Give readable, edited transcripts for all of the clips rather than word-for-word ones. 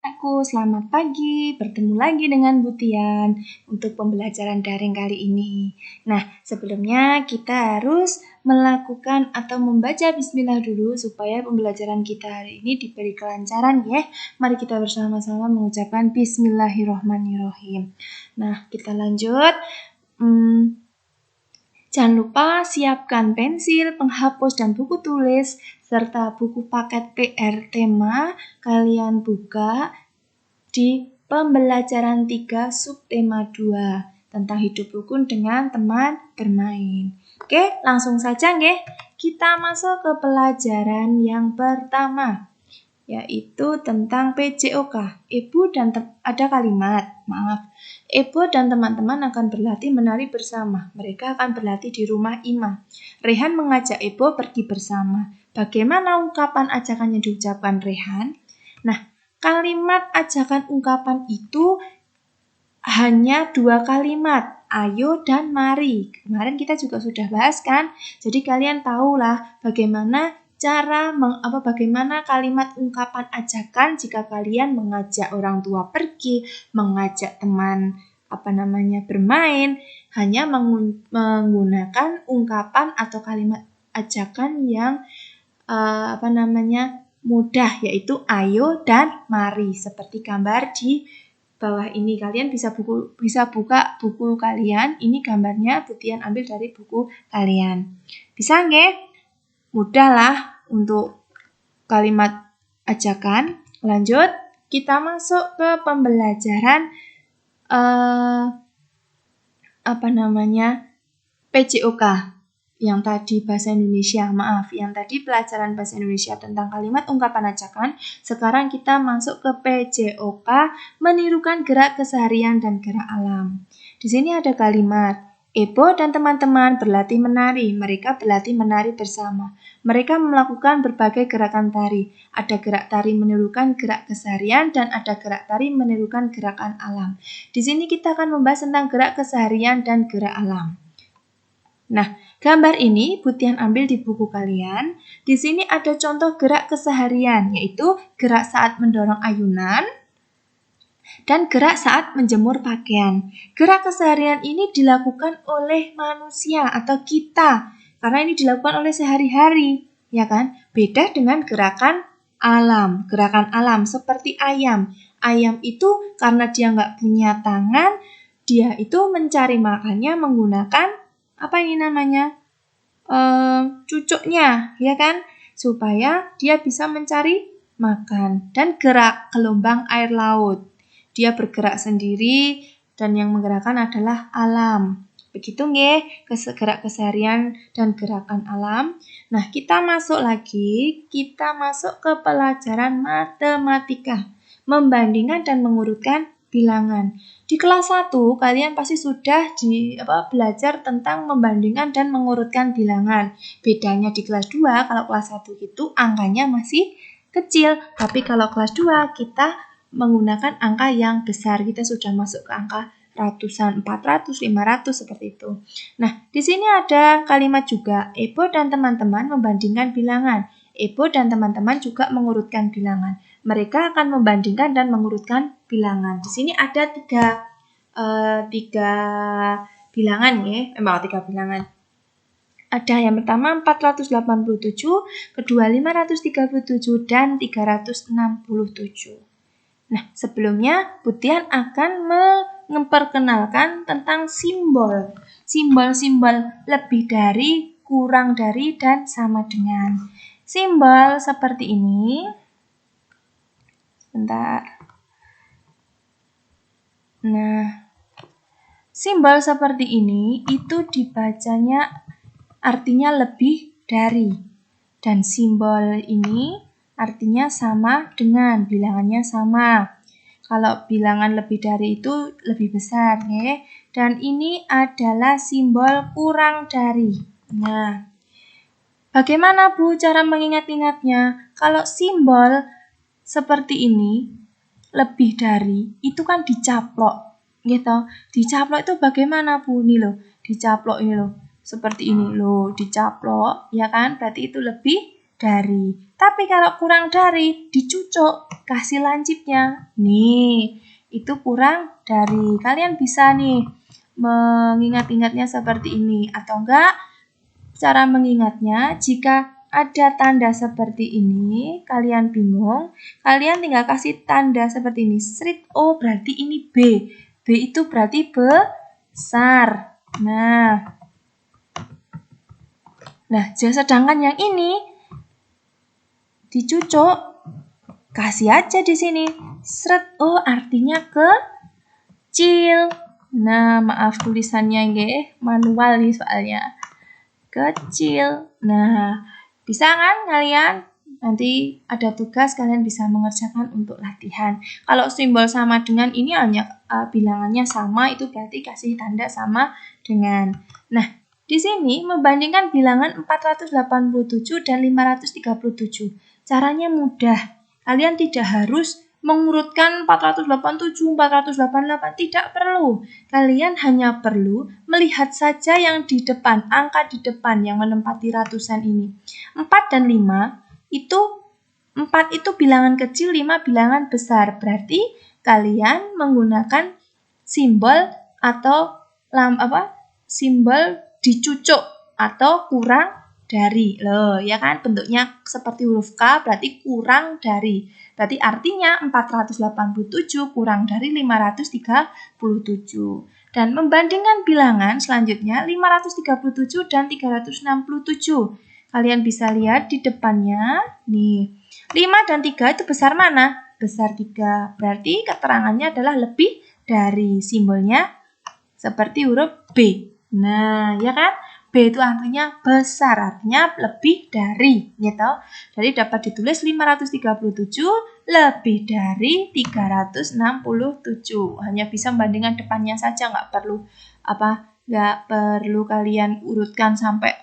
Aku selamat pagi, bertemu lagi dengan Bu Tian untuk pembelajaran daring kali ini. Nah, sebelumnya kita harus melakukan atau membaca bismillah dulu supaya pembelajaran kita hari ini diberi kelancaran ya. Mari kita bersama-sama mengucapkan bismillahirrohmanirrohim. Nah, kita lanjut. Jangan lupa siapkan pensil, penghapus, dan buku tulis, serta buku paket PR tema. Kalian buka di pembelajaran 3 subtema 2 tentang hidup rukun dengan teman bermain. Oke, langsung saja nggih. Kita masuk ke pelajaran yang pertama, yaitu tentang PJOK. Ibu dan ada kalimat, Ibu dan teman-teman akan berlatih menari bersama. Mereka akan berlatih di rumah Ima. Rehan mengajak Ibu pergi bersama. Bagaimana ungkapan ajakan yang diucapkan Rehan? Nah, kalimat ajakan ungkapan itu hanya 2 kalimat, ayo dan mari. Kemarin kita juga sudah bahas kan? Jadi kalian tahulah bagaimana bagaimana kalimat ungkapan ajakan jika kalian mengajak orang tua pergi, mengajak teman bermain, hanya menggunakan ungkapan atau kalimat ajakan yang mudah, yaitu ayo dan mari. Seperti gambar di bawah ini, kalian bisa buka buku kalian. Ini gambarnya Bu Tian ambil dari buku kalian. Bisa nggih? Mudah lah untuk kalimat ajakan. Lanjut, kita masuk ke pembelajaran PJOK. Yang tadi bahasa Indonesia, yang tadi pelajaran bahasa Indonesia tentang kalimat ungkapan ajakan. Sekarang kita masuk ke PJOK, menirukan gerak keseharian dan gerak alam. Di sini ada kalimat, Ebo dan teman-teman berlatih menari. Mereka berlatih menari bersama. Mereka melakukan berbagai gerakan tari. Ada gerak tari menirukan gerak keseharian dan ada gerak tari menirukan gerakan alam. Di sini kita akan membahas tentang gerak keseharian dan gerak alam. Nah, gambar ini Bu Tian ambil di buku kalian. Di sini ada contoh gerak keseharian, yaitu gerak saat mendorong ayunan dan gerak saat menjemur pakaian. Gerak keseharian ini dilakukan oleh manusia atau kita, karena ini dilakukan oleh sehari-hari, ya kan? Beda dengan gerakan alam. Gerakan alam seperti ayam. Ayam itu karena dia nggak punya tangan, dia itu mencari makannya menggunakan cucuknya, ya kan? Supaya dia bisa mencari makan. Dan gerak gelombang air laut. Dia bergerak sendiri dan yang menggerakkan adalah alam. Begitu nggih, gerak keseharian dan gerakan alam. Nah, kita masuk ke pelajaran matematika. Membandingkan dan mengurutkan bilangan. Di kelas 1 kalian pasti sudah belajar tentang membandingkan dan mengurutkan bilangan. Bedanya di kelas 2, kalau kelas 1 itu angkanya masih kecil, tapi kalau kelas 2 kita menggunakan angka yang besar. Kita sudah masuk ke angka ratusan, 400, 500 seperti itu. Nah, di sini ada kalimat juga, Ebo dan teman-teman membandingkan bilangan. Ebo dan teman-teman juga mengurutkan bilangan. Mereka akan membandingkan dan mengurutkan bilangan. Di sini ada tiga bilangan ya, 3 bilangan. Ada yang pertama 487, kedua 537, dan 367. Nah, sebelumnya Bu Tian akan memperkenalkan tentang simbol. Simbol-simbol lebih dari, kurang dari, dan sama dengan. Simbol seperti ini. Sebentar. Nah, simbol seperti ini itu dibacanya artinya lebih dari. Dan simbol ini artinya sama dengan, bilangannya sama. Kalau bilangan lebih dari itu lebih besar ya. Dan ini adalah simbol kurang dari. Nah, bagaimana Bu cara mengingat-ingatnya? Kalau simbol seperti ini lebih dari, itu kan dicaplok gitu. Dicaplok itu bagaimana Bu? Ini loh, dicaplok ini loh. Seperti ini loh, dicaplok, ya kan? Berarti itu lebih dari. Tapi kalau kurang dari, dicucuk, kasih lancipnya. Nih, itu kurang dari. Kalian bisa nih mengingat-ingatnya seperti ini. Atau enggak, cara mengingatnya, jika ada tanda seperti ini, kalian bingung, kalian tinggal kasih tanda seperti ini. Srit, oh berarti ini B. B itu berarti besar. Nah, sedangkan yang ini dicucuk, kasih aja di sini. Sret, oh artinya kecil. Nah, maaf tulisannya nggih, manual nih soalnya. Kecil. Nah, bisa kan kalian? Nanti ada tugas kalian bisa mengerjakan untuk latihan. Kalau simbol sama dengan ini hanya bilangannya sama, itu berarti kasih tanda sama dengan. Nah, di sini membandingkan bilangan 487 dan 537. Caranya mudah. Kalian tidak harus mengurutkan 487, 488, tidak perlu. Kalian hanya perlu melihat saja yang di depan, angka di depan yang menempati ratusan ini. 4 dan 5 itu 4 itu bilangan kecil, 5 bilangan besar. Berarti kalian menggunakan simbol atau simbol dicucuk atau kurang dari. Loh, ya kan bentuknya seperti huruf K berarti kurang dari. Berarti artinya 487 kurang dari 537. Dan membandingkan bilangan selanjutnya 537 dan 367. Kalian bisa lihat di depannya, nih. 5 dan 3 itu besar mana? Besar 3. Berarti keterangannya adalah lebih dari, simbolnya seperti huruf B. Nah, ya kan? B itu artinya besar, artinya lebih dari, gitu. Jadi dapat ditulis 537 lebih dari 367. Hanya bisa membandingkan depannya saja, nggak perlu kalian urutkan sampai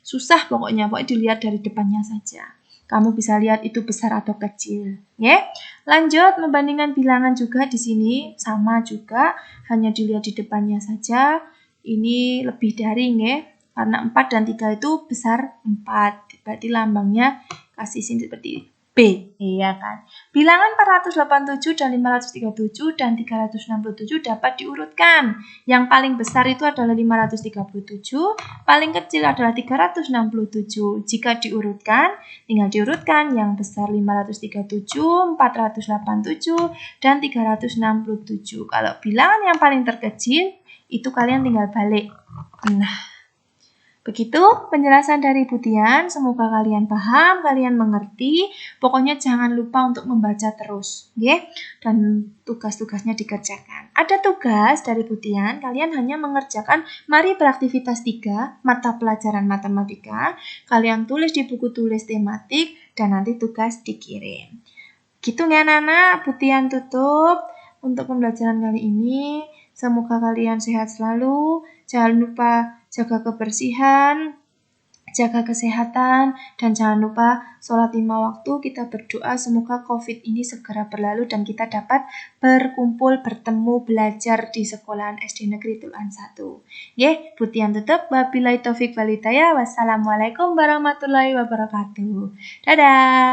susah pokoknya dilihat dari depannya saja. Kamu bisa lihat itu besar atau kecil, ya. Lanjut membandingkan bilangan juga di sini sama juga, hanya dilihat di depannya saja. Ini lebih dari, ya. Karena 4 dan 3 itu besar 4. Berarti lambangnya kasih sini seperti B, iya kan? Bilangan 487 dan 537 dan 367 dapat diurutkan. Yang paling besar itu adalah 537, paling kecil adalah 367. Jika diurutkan, tinggal diurutkan yang besar 537, 487, dan 367. Kalau bilangan yang paling terkecil, itu kalian tinggal balik. Nah, begitu penjelasan dari Bu Tian, semoga kalian paham, kalian mengerti. Pokoknya jangan lupa untuk membaca terus, ya. Dan tugas-tugasnya dikerjakan. Ada tugas dari Bu Tian, kalian hanya mengerjakan mari beraktivitas 3, mata pelajaran matematika. Kalian tulis di buku tulis tematik dan nanti tugas dikirim. Gitu ya anak-anak, Bu Tian tutup untuk pembelajaran kali ini. Semoga kalian sehat selalu. Jangan lupa jaga kebersihan, jaga kesehatan, dan jangan lupa sholat 5 waktu. Kita berdoa semoga COVID ini segera berlalu dan kita dapat berkumpul, bertemu, belajar di sekolahan SD Negeri Tulan 1. Bu Tian tutup. Wabillahi taufik wal hidayah. Wassalamualaikum warahmatullahi wabarakatuh. Dadah.